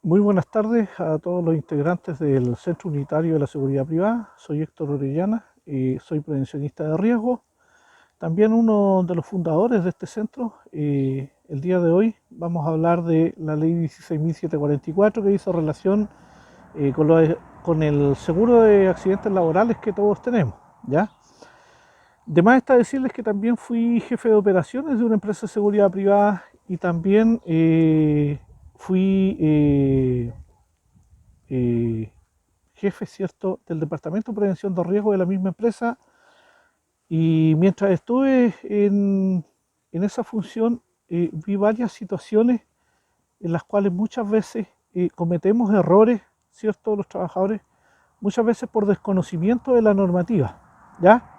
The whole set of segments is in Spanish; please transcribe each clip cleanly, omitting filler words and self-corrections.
Muy buenas tardes a todos los integrantes del Centro Unitario de la Seguridad Privada. Soy Héctor Orellana y soy prevencionista de riesgo. También uno de los fundadores de este centro. El día de hoy vamos a hablar de la ley 16.744 que hizo relación con el seguro de accidentes laborales que todos tenemos, ¿ya? De más está decirles que también fui jefe de operaciones de una empresa de seguridad privada y también fui eh, jefe, ¿cierto?, del Departamento de Prevención de Riesgo de la misma empresa. Y mientras estuve en esa función, vi varias situaciones en las cuales muchas veces cometemos errores, ¿cierto?, los trabajadores, muchas veces por desconocimiento de la normativa, ¿ya?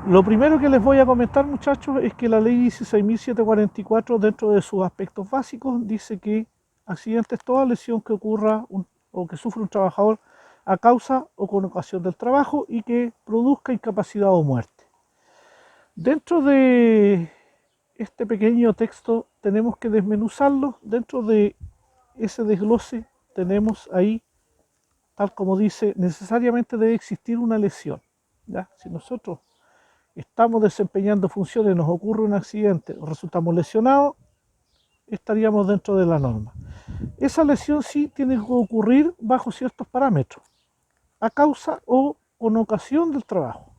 Lo primero que les voy a comentar, muchachos, es que la ley 16.744, dentro de sus aspectos básicos, dice que accidente es toda lesión que ocurra o que sufre un trabajador a causa o con ocasión del trabajo y que produzca incapacidad o muerte. Dentro de este pequeño texto tenemos que desmenuzarlo. Dentro de ese desglose tenemos ahí, tal como dice, necesariamente debe existir una lesión, ¿ya? Si nosotros estamos desempeñando funciones, nos ocurre un accidente, resultamos lesionados, estaríamos dentro de la norma. Esa lesión sí tiene que ocurrir bajo ciertos parámetros, a causa o con ocasión del trabajo.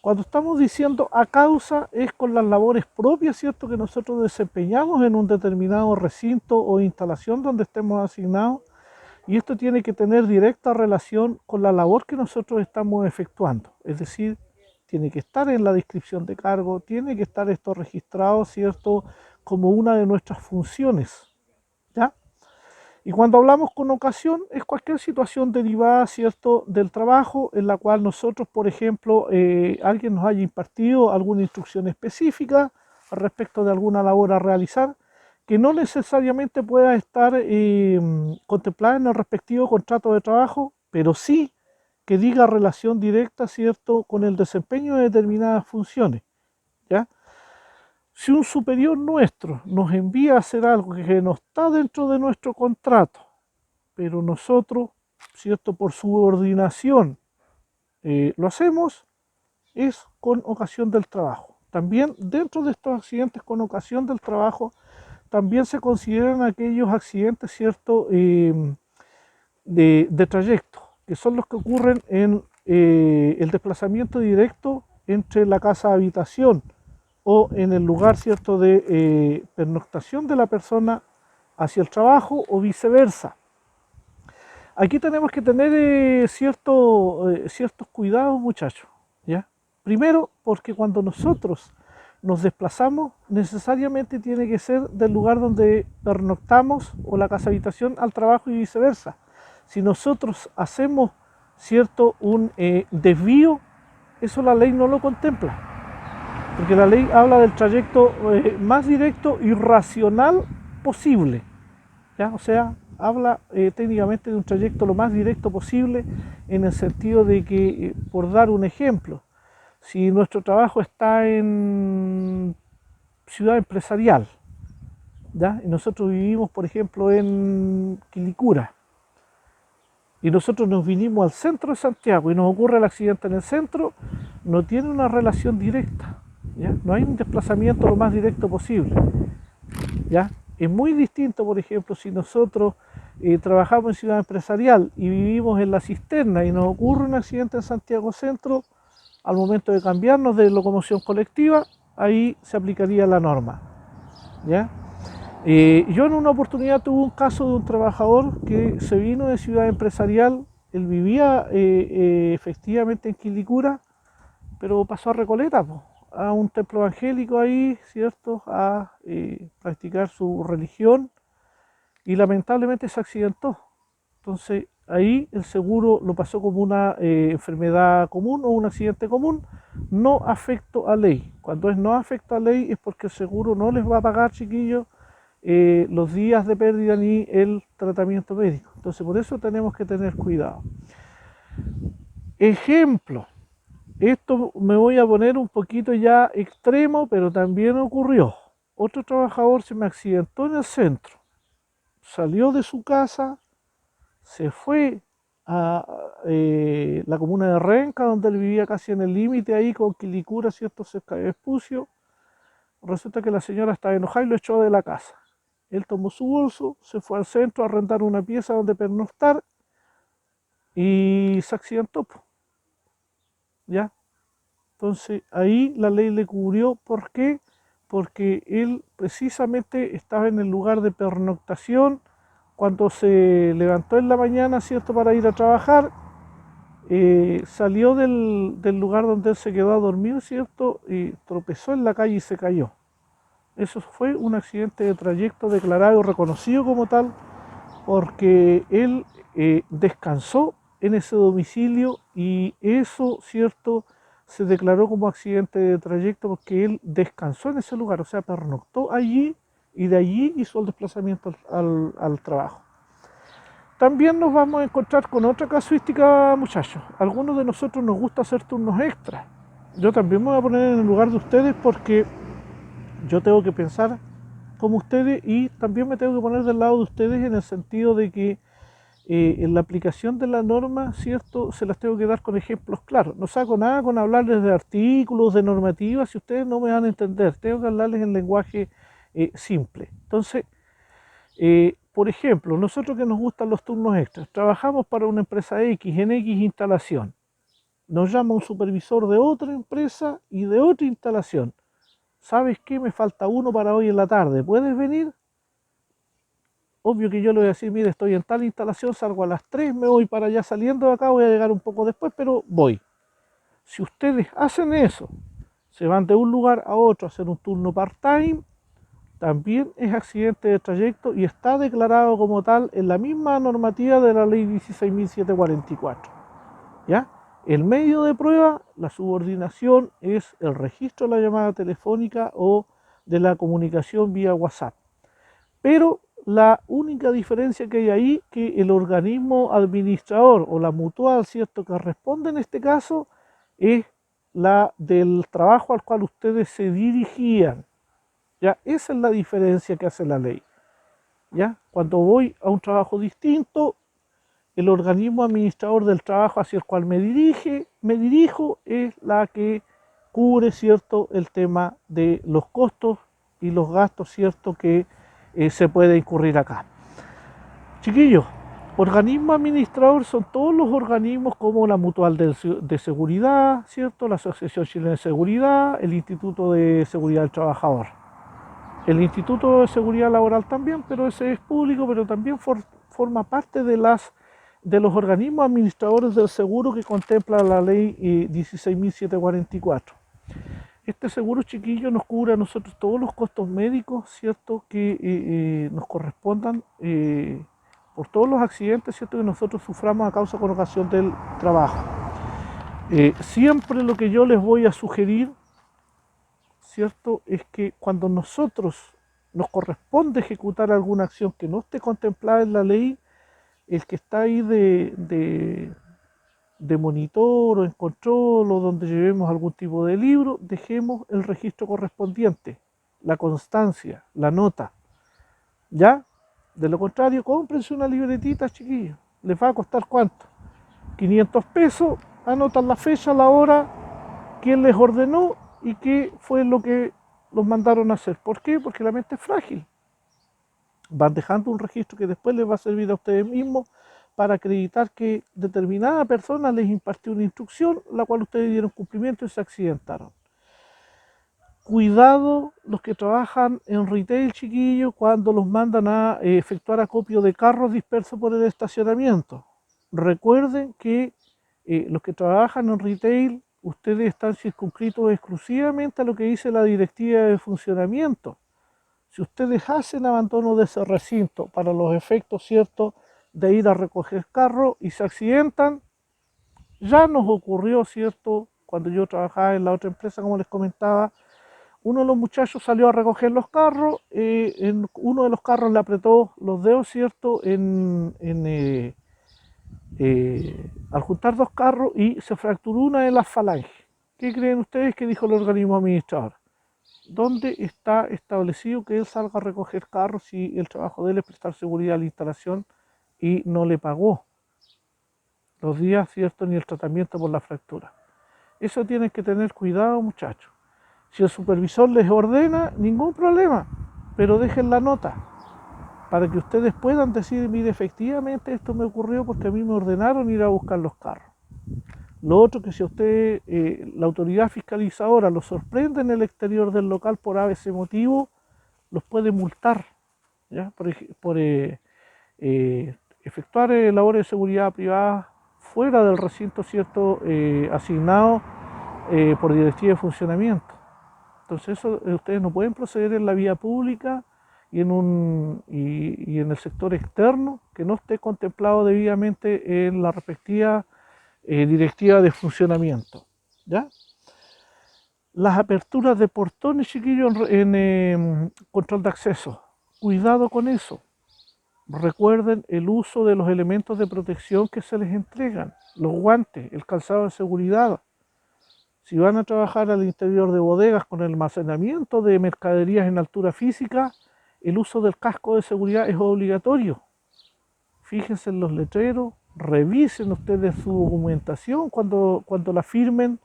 Cuando estamos diciendo a causa es con las labores propias, ¿cierto?, que nosotros desempeñamos en un determinado recinto o instalación donde estemos asignados, y esto tiene que tener directa relación con la labor que nosotros estamos efectuando, es decir, tiene que estar en la descripción de cargo, tiene que estar esto registrado, ¿cierto?, como una de nuestras funciones, ¿ya? Y cuando hablamos con ocasión, es cualquier situación derivada, ¿cierto?, del trabajo en la cual nosotros, por ejemplo, alguien nos haya impartido alguna instrucción específica respecto de alguna labor a realizar, que no necesariamente pueda estar contemplada en el respectivo contrato de trabajo, pero sí que diga relación directa, ¿cierto?, con el desempeño de determinadas funciones, ¿ya? Si un superior nuestro nos envía a hacer algo que no está dentro de nuestro contrato, pero nosotros, ¿cierto?, por subordinación lo hacemos, es con ocasión del trabajo. También dentro de estos accidentes con ocasión del trabajo, también se consideran aquellos accidentes, ¿cierto?, de trayecto, que son los que ocurren en el desplazamiento directo entre la casa habitación o en el lugar, ¿cierto?, de pernoctación de la persona hacia el trabajo o viceversa. Aquí tenemos que tener ciertos cuidados, muchachos, ¿ya? Primero, porque cuando nosotros nos desplazamos, necesariamente tiene que ser del lugar donde pernoctamos o la casa habitación al trabajo y viceversa. Si nosotros hacemos, ¿cierto?, un desvío, eso la ley no lo contempla, porque la ley habla del trayecto más directo y racional posible, ¿ya? O sea, habla técnicamente de un trayecto lo más directo posible, en el sentido de que, por dar un ejemplo, si nuestro trabajo está en ciudad empresarial, ¿ya?, y nosotros vivimos, por ejemplo, en Quilicura, y nosotros nos vinimos al centro de Santiago y nos ocurre el accidente en el centro, no tiene una relación directa, ¿ya? No hay un desplazamiento lo más directo posible, ¿ya? Es muy distinto, por ejemplo, si nosotros trabajamos en ciudad empresarial y vivimos en La Cisterna y nos ocurre un accidente en Santiago Centro, al momento de cambiarnos de locomoción colectiva, ahí se aplicaría la norma, ¿ya? Yo en una oportunidad tuve un caso de un trabajador que se vino de ciudad empresarial, él vivía efectivamente en Quilicura, pero pasó a Recoleta, a un templo evangélico ahí, ¿cierto?, a practicar su religión, y lamentablemente se accidentó. Entonces ahí el seguro lo pasó como una enfermedad común o un accidente común, no afecto a ley. Cuando es no afecto a ley es porque el seguro no les va a pagar, chiquillos, los días de pérdida ni el tratamiento médico. Entonces por eso tenemos que tener cuidado. Ejemplo, esto me voy a poner un poquito ya extremo, pero también ocurrió. Otro trabajador se me accidentó en el centro, salió de su casa se fue a la comuna de Renca, donde él vivía casi en el límite ahí con Quilicura, ¿cierto? Cerca de Vespucio. Resulta que la señora estaba enojada y lo echó de la casa. Él tomó su bolso, se fue al centro a arrendar una pieza donde pernoctar y se accidentó, ¿ya? Entonces ahí la ley le cubrió. ¿Por qué? Porque él precisamente estaba en el lugar de pernoctación cuando se levantó en la mañana, ¿cierto?, para ir a trabajar. Salió del lugar donde él se quedó a dormir, ¿cierto?, y tropezó en la calle y se cayó. Eso fue un accidente de trayecto declarado y reconocido como tal, porque él descansó en ese domicilio y eso, ¿cierto?, se declaró como accidente de trayecto porque él descansó en ese lugar, o sea, pernoctó allí y de allí hizo el desplazamiento al trabajo. También nos vamos a encontrar con otra casuística, muchachos. Algunos de nosotros nos gusta hacer turnos extras. Yo también me voy a poner en el lugar de ustedes porque yo tengo que pensar como ustedes y también me tengo que poner del lado de ustedes en el sentido de que en la aplicación de la norma, ¿cierto?, se las tengo que dar con ejemplos claros. No saco nada con hablarles de artículos, de normativas, si ustedes no me van a entender. Tengo que hablarles en lenguaje simple. Entonces, por ejemplo, nosotros que nos gustan los turnos extras, trabajamos para una empresa X en X instalación. Nos llama un supervisor de otra empresa y de otra instalación. ¿Sabes qué? Me falta uno para hoy en la tarde. ¿Puedes venir? Obvio que yo le voy a decir, mire, estoy en tal instalación, salgo a las 3, me voy para allá saliendo de acá, voy a llegar un poco después, pero voy. Si ustedes hacen eso, se van de un lugar a otro a hacer un turno part-time, también es accidente de trayecto y está declarado como tal en la misma normativa de la ley 16.744. ¿Ya? El medio de prueba, la subordinación, es el registro de la llamada telefónica o de la comunicación vía WhatsApp. Pero la única diferencia que hay ahí, que el organismo administrador o la mutual, ¿cierto?, que responde en este caso, es la del trabajo al cual ustedes se dirigían. ¿Ya? Esa es la diferencia que hace la ley. ¿Ya? Cuando voy a un trabajo distinto, el organismo administrador del trabajo hacia el cual me dirijo es la que cubre, ¿cierto?, el tema de los costos y los gastos, ¿cierto?, que se puede incurrir acá. Chiquillos, organismo administrador son todos los organismos como la Mutual de Seguridad, ¿cierto?, la Asociación Chilena de Seguridad, el Instituto de Seguridad del Trabajador. El Instituto de Seguridad Laboral también, pero ese es público, pero también forma parte de los organismos administradores del seguro que contempla la ley 16.744. Este seguro, chiquillo, nos cubre a nosotros todos los costos médicos, ¿cierto?, que nos correspondan por todos los accidentes, ¿cierto?, que nosotros suframos a causa con ocasión del trabajo. Siempre lo que yo les voy a sugerir, ¿cierto?, es que cuando nosotros nos corresponde ejecutar alguna acción que no esté contemplada en la ley, el que está ahí de monitor o en control o donde llevemos algún tipo de libro, dejemos el registro correspondiente, la constancia, la nota, ¿ya? De lo contrario, cómprense una libretita, chiquillos. ¿Les va a costar cuánto? 500 pesos, anotan la fecha, la hora, quién les ordenó y qué fue lo que los mandaron a hacer. ¿Por qué? Porque la mente es frágil. Van dejando un registro que después les va a servir a ustedes mismos para acreditar que determinada persona les impartió una instrucción, la cual ustedes dieron cumplimiento y se accidentaron. Cuidado los que trabajan en retail, chiquillos, cuando los mandan a efectuar acopio de carros dispersos por el estacionamiento. Recuerden que los que trabajan en retail, ustedes están circunscritos exclusivamente a lo que dice la directiva de funcionamiento. Si ustedes hacen abandono de ese recinto para los efectos, ¿cierto?, de ir a recoger carro y se accidentan, ya nos ocurrió, ¿cierto?, cuando yo trabajaba en la otra empresa, como les comentaba, uno de los muchachos salió a recoger los carros, en uno de los carros le apretó los dedos, ¿cierto?, al juntar dos carros y se fracturó una de las falanges. ¿Qué creen ustedes que dijo el organismo administrador? ¿Dónde está establecido que él salga a recoger carros si el trabajo de él es prestar seguridad a la instalación y no le pagó los días, ¿cierto?, ni el tratamiento por la fractura. Eso tienen que tener cuidado, muchachos. Si el supervisor les ordena, ningún problema, pero dejen la nota para que ustedes puedan decir, mire, efectivamente esto me ocurrió porque a mí me ordenaron ir a buscar los carros. Lo otro, que si a usted, la autoridad fiscalizadora, lo sorprende en el exterior del local por ABC motivo, los puede multar, ¿ya? Por efectuar labores de seguridad privada fuera del recinto, ¿cierto?, asignado por directiva de funcionamiento. Entonces eso, ustedes no pueden proceder en la vía pública y en el sector externo que no esté contemplado debidamente en la respectiva directiva de funcionamiento, ¿ya? Las aperturas de portones, chiquillos, en control de acceso. Cuidado con eso. Recuerden el uso de los elementos de protección que se les entregan, los guantes, el calzado de seguridad. Si van a trabajar al interior de bodegas con el almacenamiento de mercaderías en altura física, el uso del casco de seguridad es obligatorio. Fíjense en los letreros, revisen ustedes su documentación cuando la firmen,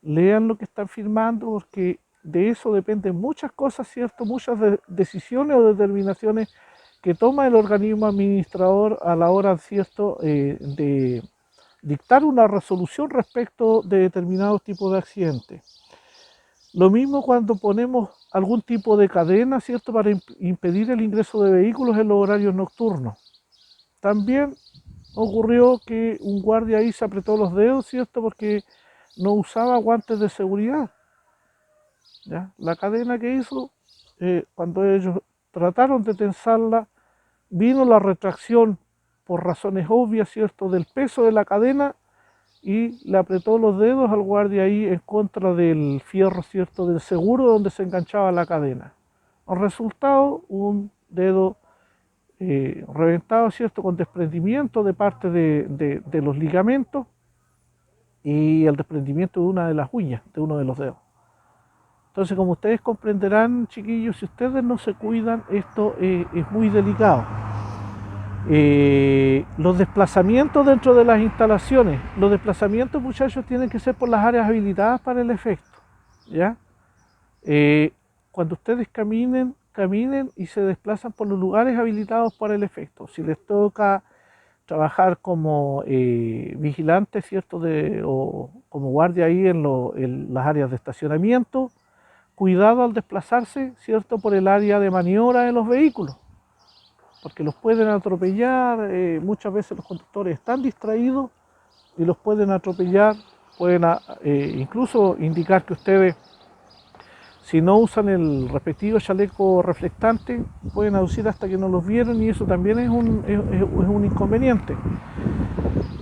lean lo que están firmando, porque de eso dependen muchas cosas, ¿cierto? Muchas decisiones o determinaciones que toma el organismo administrador a la hora, ¿cierto?, de dictar una resolución respecto de determinados tipos de accidentes. Lo mismo cuando ponemos algún tipo de cadena, ¿cierto?, para impedir el ingreso de vehículos en los horarios nocturnos. También ocurrió que un guardia ahí se apretó los dedos, ¿cierto?, porque no usaba guantes de seguridad, ¿ya? La cadena que hizo, cuando ellos trataron de tensarla, vino la retracción por razones obvias, ¿cierto?, del peso de la cadena, y le apretó los dedos al guardia ahí en contra del fierro, ¿cierto?, del seguro donde se enganchaba la cadena. El resultado, un dedo reventado, ¿cierto?, con desprendimiento de parte de los ligamentos y el desprendimiento de una de las uñas, de uno de los dedos. Entonces, como ustedes comprenderán, chiquillos, si ustedes no se cuidan, esto es muy delicado. Los desplazamientos dentro de las instalaciones, los desplazamientos, muchachos, tienen que ser por las áreas habilitadas para el efecto, ¿ya? Cuando ustedes caminen y se desplazan por los lugares habilitados para el efecto. Si les toca trabajar como vigilante, ¿cierto?, o como guardia ahí en las áreas de estacionamiento, cuidado al desplazarse, ¿cierto?, por el área de maniobra de los vehículos, porque los pueden atropellar. Muchas veces los conductores están distraídos y los pueden atropellar, pueden incluso indicar que ustedes, si no usan el respectivo chaleco reflectante, pueden aducir hasta que no los vieron, y eso también es un inconveniente.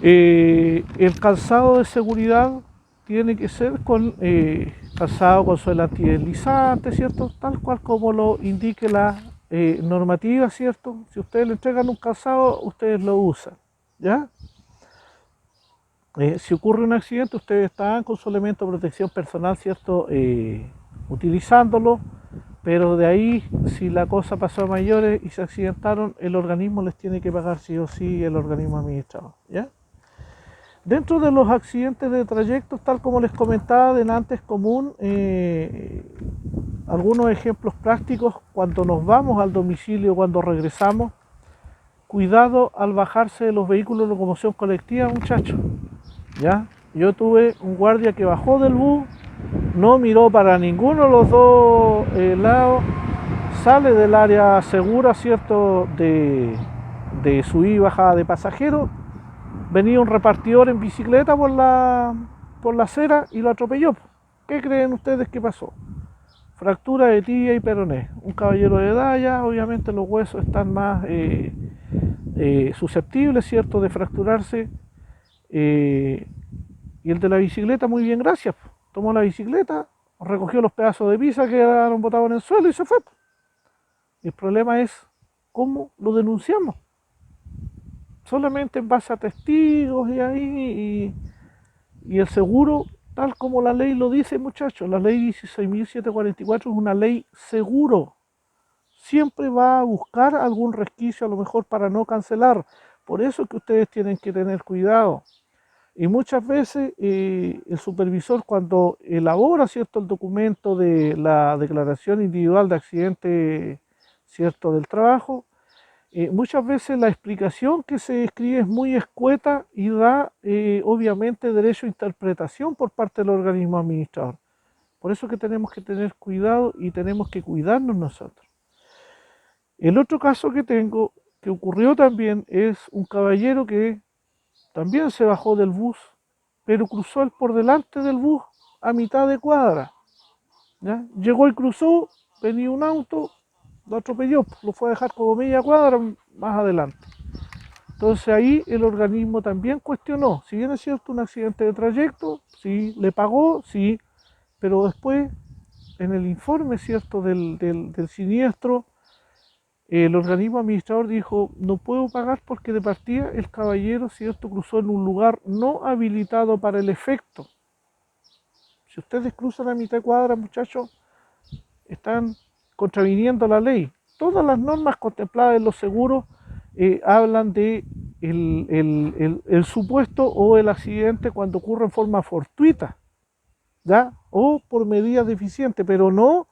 El calzado de seguridad tiene que ser con calzado con suela antideslizante, ¿cierto?, tal cual como lo indique la normativa, ¿cierto? Si ustedes le entregan un calzado, ustedes lo usan, ¿ya? Si ocurre un accidente, ustedes están con su elemento de protección personal, ¿cierto?, utilizándolo, pero de ahí, si la cosa pasó a mayores y se accidentaron, el organismo les tiene que pagar sí o sí, el organismo administrador, ¿ya? Dentro de los accidentes de trayectos, tal como les comentaba delante, es común algunos ejemplos prácticos cuando nos vamos al domicilio, cuando regresamos. Cuidado al bajarse de los vehículos de locomoción colectiva, muchachos, ¿ya? Yo tuve un guardia que bajó del bus, no miró para ninguno de los dos lados, sale del área segura, ¿cierto?, de subida y bajada de pasajeros. Venía un repartidor en bicicleta por la acera y lo atropelló. ¿Qué creen ustedes que pasó? Fractura de tibia y peroné. Un caballero de edad ya, obviamente los huesos están más susceptibles, ¿cierto?, de fracturarse. Y el de la bicicleta, muy bien, gracias. Tomó la bicicleta, recogió los pedazos de pizza que quedaron botados en el suelo y se fue. El problema es cómo lo denunciamos. Solamente en base a testigos y el seguro, tal como la ley lo dice, muchachos. La ley 16.744 es una ley seguro. Siempre va a buscar algún resquicio, a lo mejor para no cancelar, Por eso es que ustedes tienen que tener cuidado. Y muchas veces el supervisor, cuando elabora, ¿cierto?, el documento de la declaración individual de accidente, ¿cierto?, del trabajo, muchas veces la explicación que se escribe es muy escueta y da obviamente derecho a interpretación por parte del organismo administrador. Por eso que tenemos que tener cuidado y tenemos que cuidarnos nosotros. El otro caso que tengo, que ocurrió también, es un caballero que también se bajó del bus, pero cruzó él por delante del bus a mitad de cuadra. ¿Ya? Llegó y cruzó, venía un auto, lo atropelló, lo fue a dejar como media cuadra más adelante. Entonces ahí el organismo también cuestionó, si bien es cierto un accidente de trayecto, sí, le pagó, sí, pero después en el informe, ¿cierto?, del siniestro, el organismo administrador dijo, no puedo pagar porque de partida el caballero, ¿cierto?, cruzó en un lugar no habilitado para el efecto. Si ustedes cruzan a mitad de cuadra, muchachos, están contraviniendo la ley. Todas las normas contempladas en los seguros hablan de el supuesto o el accidente cuando ocurre en forma fortuita, ¿ya? O por medidas deficientes, pero no,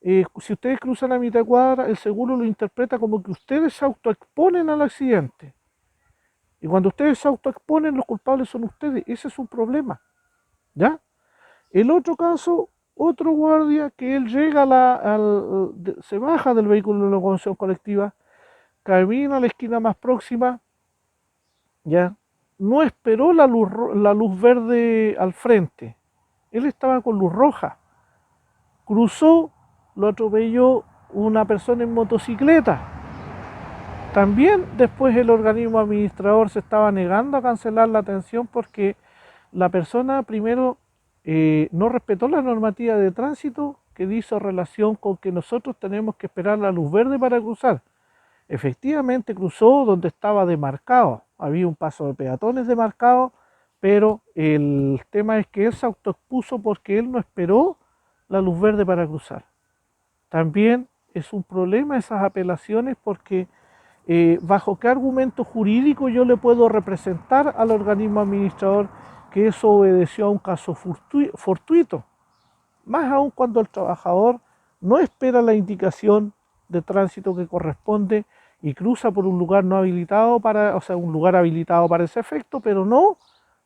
si ustedes cruzan a mitad de cuadra, el seguro lo interpreta como que ustedes se autoexponen al accidente. Y cuando ustedes se autoexponen, los culpables son ustedes. Ese es un problema, ¿ya? El otro caso, otro guardia que él llega se baja del vehículo de locomoción colectiva, camina a la esquina más próxima, ya, no esperó la luz verde al frente, él estaba con luz roja, cruzó, lo atropelló una persona en motocicleta. También después el organismo administrador se estaba negando a cancelar la atención porque la persona primero no respetó la normativa de tránsito que dice relación con que nosotros tenemos que esperar la luz verde para cruzar. Efectivamente cruzó donde estaba demarcado, había un paso de peatones demarcado, pero el tema es que él se autoexpuso porque él no esperó la luz verde para cruzar. También es un problema esas apelaciones porque bajo qué argumento jurídico yo le puedo representar al organismo administrador que eso obedeció a un caso fortuito, más aún cuando el trabajador no espera la indicación de tránsito que corresponde y cruza por un lugar no habilitado o sea, un lugar habilitado para ese efecto, pero no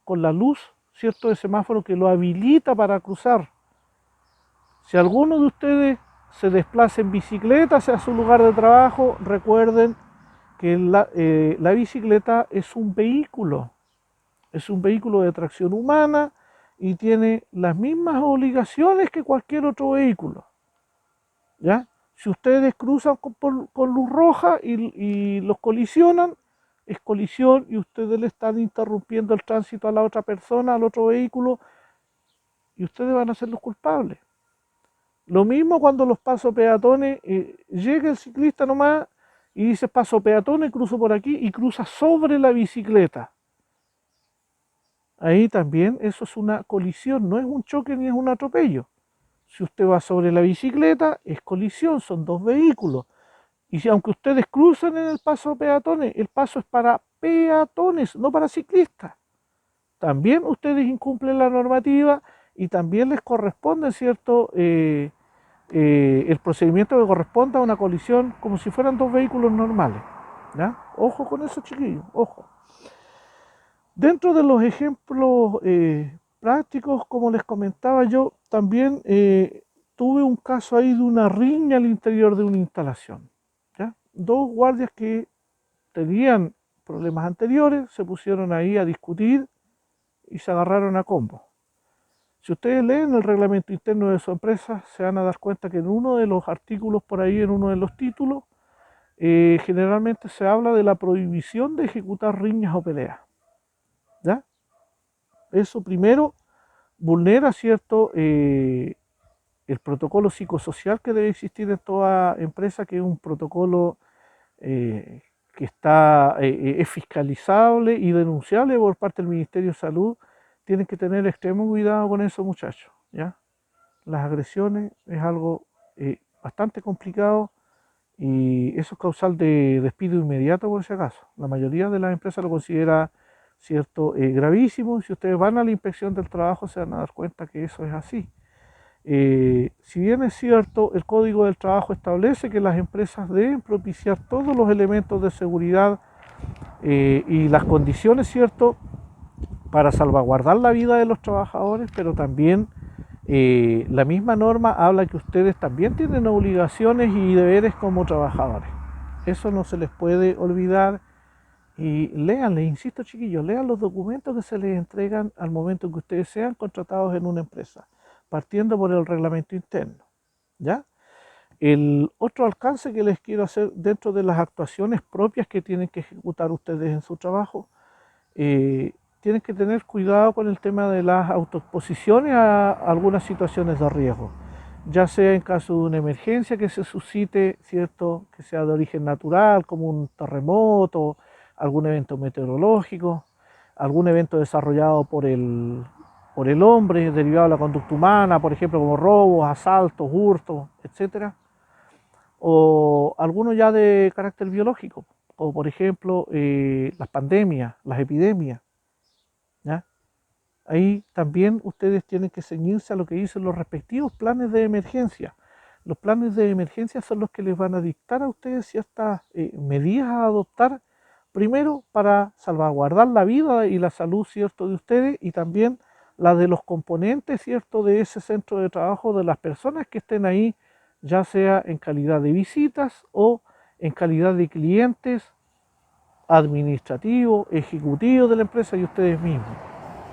con la luz, ¿cierto?, de semáforo que lo habilita para cruzar. Si alguno de ustedes se desplaza en bicicleta hacia su lugar de trabajo, recuerden que la bicicleta es un vehículo de tracción humana y tiene las mismas obligaciones que cualquier otro vehículo, ¿ya? Si ustedes cruzan con luz roja y los colisionan, es colisión y ustedes le están interrumpiendo el tránsito a la otra persona, al otro vehículo, y ustedes van a ser los culpables. Lo mismo cuando los pasos peatones, llega el ciclista nomás y dice paso peatones, cruzo por aquí y cruza sobre la bicicleta. Ahí también eso es una colisión, no es un choque ni es un atropello. Si usted va sobre la bicicleta, es colisión, son dos vehículos. Y si aunque ustedes cruzan en el paso peatones, el paso es para peatones, no para ciclistas. También ustedes incumplen la normativa y también les corresponde, ¿cierto?, el procedimiento que corresponda a una colisión como si fueran dos vehículos normales, ¿ya? Ojo con eso, chiquillos, ojo. Dentro de los ejemplos prácticos, como les comentaba yo, también tuve un caso ahí de una riña al interior de una instalación, ¿ya? Dos guardias que tenían problemas anteriores se pusieron ahí a discutir y se agarraron a combo. Si ustedes leen el reglamento interno de su empresa, se van a dar cuenta que en uno de los artículos por ahí, en uno de los títulos, generalmente se habla de la prohibición de ejecutar riñas o peleas, ¿ya? Eso primero vulnera, ¿cierto?, el protocolo psicosocial que debe existir en toda empresa, que es un protocolo que es fiscalizable y denunciable por parte del Ministerio de Salud. Tienen que tener extremo cuidado con eso, muchachos, ¿ya? Las agresiones es algo bastante complicado y eso es causal de despido inmediato por si acaso. La mayoría de las empresas lo considera, cierto, gravísimo. Si ustedes van a la inspección del trabajo se van a dar cuenta que eso es así. Si bien es cierto, el Código del Trabajo establece que las empresas deben propiciar todos los elementos de seguridad y las condiciones, cierto, para salvaguardar la vida de los trabajadores, pero también la misma norma habla que ustedes también tienen obligaciones y deberes como trabajadores. Eso no se les puede olvidar. Y lean, les insisto chiquillos, lean los documentos que se les entregan al momento que ustedes sean contratados en una empresa, partiendo por el reglamento interno, ¿ya? El otro alcance que les quiero hacer dentro de las actuaciones propias que tienen que ejecutar ustedes en su trabajo, tienen que tener cuidado con el tema de las autoexposiciones a algunas situaciones de riesgo, ya sea en caso de una emergencia que se suscite, ¿cierto?, que sea de origen natural, como un terremoto, algún evento meteorológico, algún evento desarrollado por el hombre derivado de la conducta humana, por ejemplo, como robos, asaltos, hurtos, etcétera, o alguno ya de carácter biológico, como por ejemplo las pandemias, las epidemias, ¿ya? Ahí también ustedes tienen que ceñirse a lo que dicen los respectivos planes de emergencia. Los planes de emergencia son los que les van a dictar a ustedes ciertas medidas a adoptar, primero para salvaguardar la vida y la salud, cierto, de ustedes, y también la de los componentes, cierto, de ese centro de trabajo, de las personas que estén ahí, ya sea en calidad de visitas o en calidad de clientes, administrativos, ejecutivos de la empresa y ustedes mismos,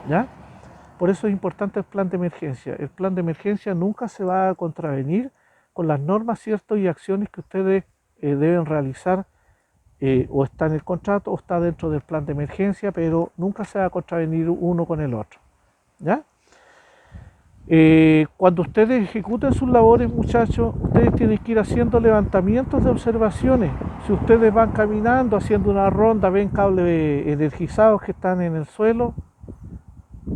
¿ya? Por eso es importante el plan de emergencia. El plan de emergencia nunca se va a contravenir con las normas, cierto, y acciones que ustedes deben realizar, o está en el contrato o está dentro del plan de emergencia, pero nunca se va a contravenir uno con el otro, ¿ya? Cuando ustedes ejecuten sus labores, muchachos, ustedes tienen que ir haciendo levantamientos de observaciones. Si ustedes van caminando, haciendo una ronda, ven cables energizados que están en el suelo,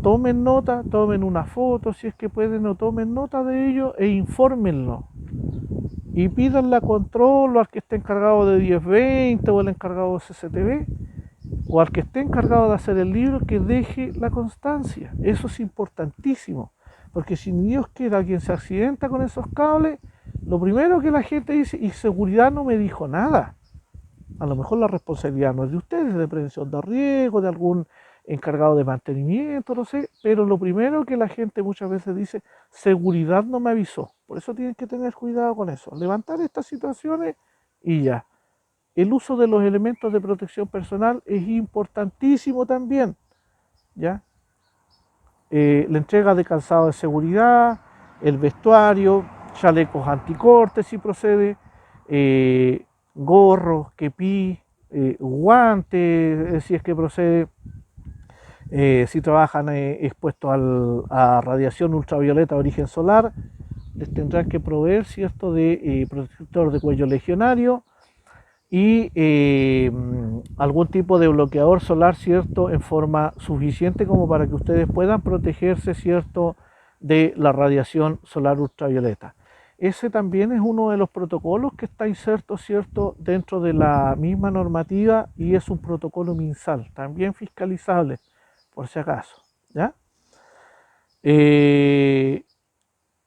tomen nota, tomen una foto si es que pueden, o tomen nota de ello e infórmenlo. Y pídanle a control o al que esté encargado de 1020 o el encargado de CCTV o al que esté encargado de hacer el libro que deje la constancia. Eso es importantísimo, porque si ni Dios quiera alguien se accidenta con esos cables, lo primero que la gente dice, y seguridad no me dijo nada. A lo mejor la responsabilidad no es de ustedes, es de prevención de riesgo, de algún encargado de mantenimiento, no sé, pero lo primero que la gente muchas veces dice, seguridad no me avisó. Por eso tienen que tener cuidado con eso, levantar estas situaciones y ya. El uso de los elementos de protección personal es importantísimo también, ¿ya? La entrega de calzado de seguridad, el vestuario, chalecos anticortes si procede, gorros, kepí, guantes si es que procede, si trabajan expuestos a radiación ultravioleta de origen solar, les tendrán que proveer, ¿cierto?, de protector de cuello legionario y algún tipo de bloqueador solar, ¿cierto?, en forma suficiente como para que ustedes puedan protegerse, ¿cierto?, de la radiación solar ultravioleta. Ese también es uno de los protocolos que está inserto, ¿cierto?, dentro de la misma normativa y es un protocolo MinSal, también fiscalizable, por si acaso, ¿ya?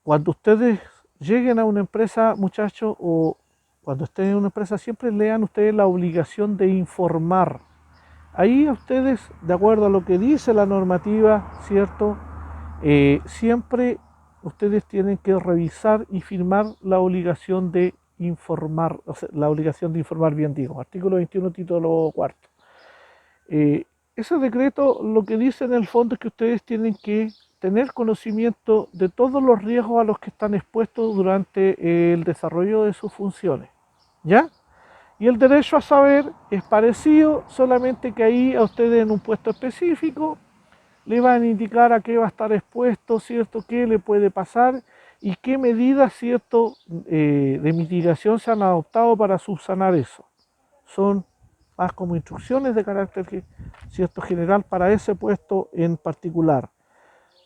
Cuando ustedes lleguen a una empresa, muchachos, o cuando estén en una empresa, siempre lean ustedes la obligación de informar. Ahí ustedes, de acuerdo a lo que dice la normativa, ¿cierto? Siempre ustedes tienen que revisar y firmar la obligación de informar, o sea, la obligación de informar, bien digo, artículo 21, título cuarto. Ese decreto lo que dice en el fondo es que ustedes tienen que tener conocimiento de todos los riesgos a los que están expuestos durante el desarrollo de sus funciones, ¿ya? Y el derecho a saber es parecido, solamente que ahí a ustedes en un puesto específico le van a indicar a qué va a estar expuesto, ¿cierto?, qué le puede pasar y qué medidas, ¿cierto?, de mitigación se han adoptado para subsanar eso. Son más como instrucciones de carácter, ¿cierto?, general para ese puesto en particular.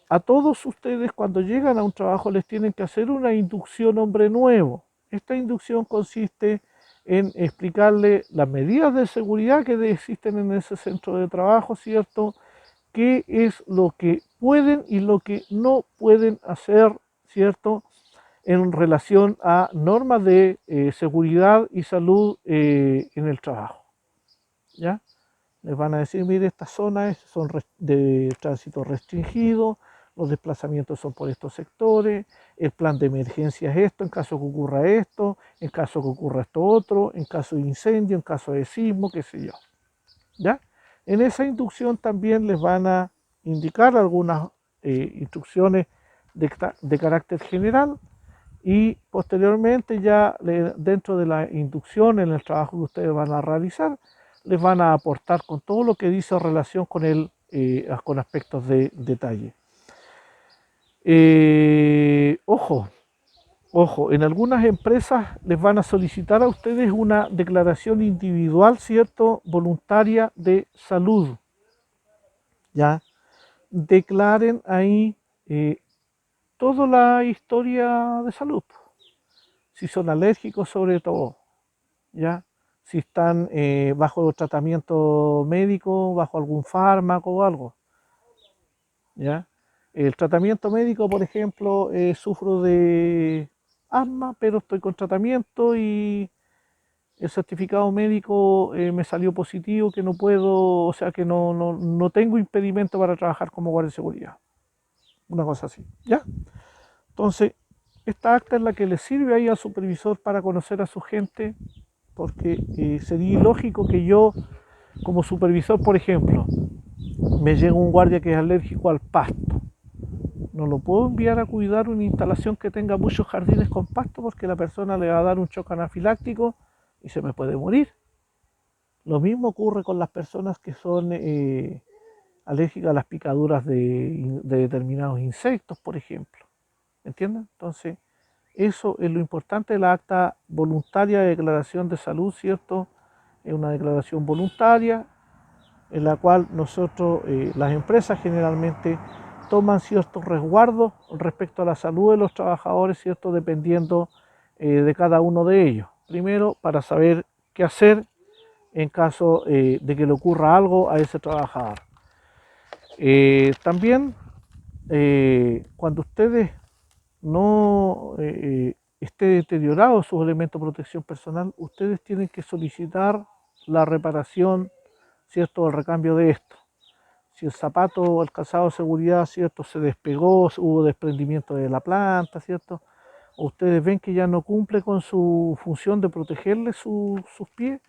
A todos ustedes cuando llegan a un trabajo les tienen que hacer una inducción hombre nuevo. Esta inducción consiste en explicarle las medidas de seguridad que existen en ese centro de trabajo, ¿cierto? Qué es lo que pueden y lo que no pueden hacer, ¿cierto? En relación a normas de seguridad y salud en el trabajo, ¿ya? Les van a decir, mire, estas zonas son de tránsito restringido, los desplazamientos son por estos sectores, el plan de emergencia es esto, en caso que ocurra esto, en caso que ocurra esto otro, en caso de incendio, en caso de sismo, qué sé yo, ¿ya? En esa inducción también les van a indicar algunas instrucciones de carácter general y posteriormente ya dentro de la inducción en el trabajo que ustedes van a realizar, les van a aportar con todo lo que dice relación con con aspectos de detalle. Ojo, ojo, en algunas empresas les van a solicitar a ustedes una declaración individual, ¿cierto? Voluntaria de salud, ¿ya? Declaren ahí toda la historia de salud, si son alérgicos sobre todo, ¿ya? Si están bajo tratamiento médico, bajo algún fármaco o algo, ¿ya? El tratamiento médico, por ejemplo, sufro de asma, pero estoy con tratamiento y el certificado médico me salió positivo, que no puedo, o sea que no tengo impedimento para trabajar como guardia de seguridad. Una cosa así, ¿ya? Entonces, esta acta es la que le sirve ahí al supervisor para conocer a su gente, porque sería ilógico que yo, como supervisor, por ejemplo, me llega un guardia que es alérgico al pasto. No lo puedo enviar a cuidar una instalación que tenga muchos jardines con pasto porque la persona le va a dar un shock anafiláctico y se me puede morir. Lo mismo ocurre con las personas que son alérgicas a las picaduras de determinados insectos, por ejemplo. ¿Entienden? Entonces, eso es lo importante de la acta voluntaria de declaración de salud, ¿cierto? Es una declaración voluntaria en la cual nosotros, las empresas generalmente toman ciertos resguardos respecto a la salud de los trabajadores, ¿cierto? Dependiendo de cada uno de ellos. Primero, para saber qué hacer en caso de que le ocurra algo a ese trabajador. También, cuando ustedes no esté deteriorado sus elementos de protección personal, ustedes tienen que solicitar la reparación, ¿cierto?, el recambio de esto. Si el zapato o el calzado de seguridad, ¿cierto?, se despegó, hubo desprendimiento de la planta, ¿cierto?, o ustedes ven que ya no cumple con su función de protegerle sus pies,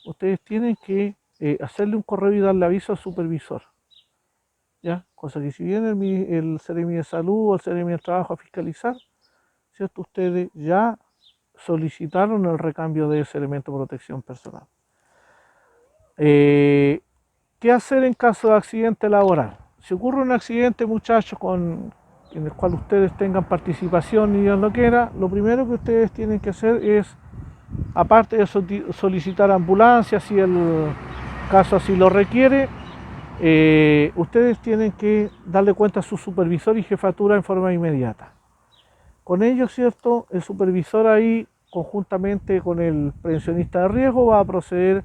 ustedes tienen que hacerle un correo y darle aviso al supervisor, ¿ya? Cosa que si viene el Seremi de Salud o el Seremi de Trabajo a fiscalizar, ¿cierto?, ustedes ya solicitaron el recambio de ese elemento de protección personal. ¿Qué hacer en caso de accidente laboral? Si ocurre un accidente, muchachos, en el cual ustedes tengan participación y Dios lo quiera, lo primero que ustedes tienen que hacer es, aparte de solicitar ambulancia, si el caso así lo requiere, ustedes tienen que darle cuenta a su supervisor y jefatura en forma inmediata. Con ello, ¿cierto?, el supervisor ahí, conjuntamente con el prevencionista de riesgo, va a proceder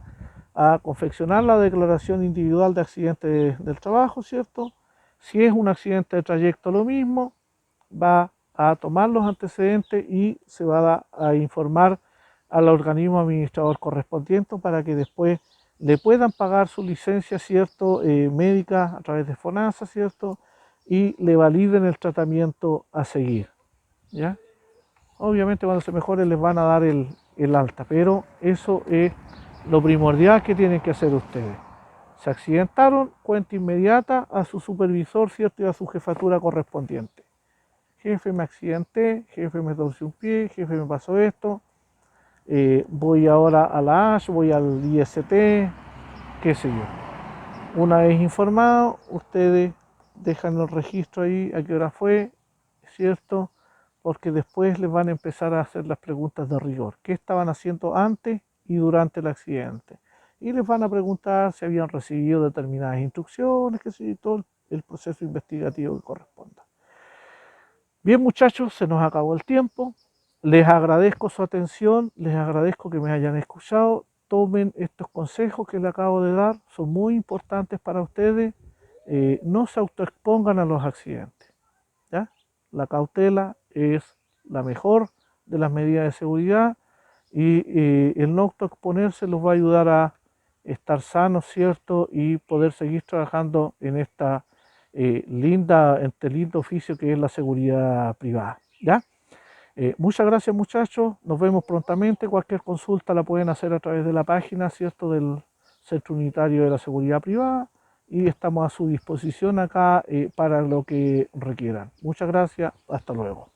a confeccionar la declaración individual de accidente del trabajo, ¿cierto? Si es un accidente de trayecto, lo mismo, va a tomar los antecedentes y se va a informar al organismo administrador correspondiente para que después le puedan pagar su licencia, ¿cierto?, médica a través de FONASA, ¿cierto?, y le validen el tratamiento a seguir, ¿ya? Obviamente cuando se mejore les van a dar el alta, pero eso es lo primordial que tienen que hacer ustedes. Se accidentaron, cuenta inmediata a su supervisor, ¿cierto?, y a su jefatura correspondiente. Jefe, me accidenté, jefe, me torcí un pie, jefe, me pasó esto, voy ahora a la ASH, voy al IST, qué sé yo. Una vez informado, ustedes dejan el registro ahí, a qué hora fue, ¿cierto?, porque después les van a empezar a hacer las preguntas de rigor. ¿Qué estaban haciendo antes y durante el accidente? Y les van a preguntar si habían recibido determinadas instrucciones, que sí, todo el proceso investigativo que corresponda. Bien, muchachos, se nos acabó el tiempo. Les agradezco su atención, les agradezco que me hayan escuchado. Tomen estos consejos que les acabo de dar, son muy importantes para ustedes. No se autoexpongan a los accidentes, ¿ya? La cautela es la mejor de las medidas de seguridad y el no autoexponerse los va a ayudar a estar sanos, ¿cierto? Y poder seguir trabajando en esta este lindo oficio que es la seguridad privada, ¿ya? Muchas gracias muchachos, nos vemos prontamente. Cualquier consulta la pueden hacer a través de la página, ¿cierto?, del Centro Unitario de la Seguridad Privada y estamos a su disposición acá para lo que requieran. Muchas gracias, hasta luego.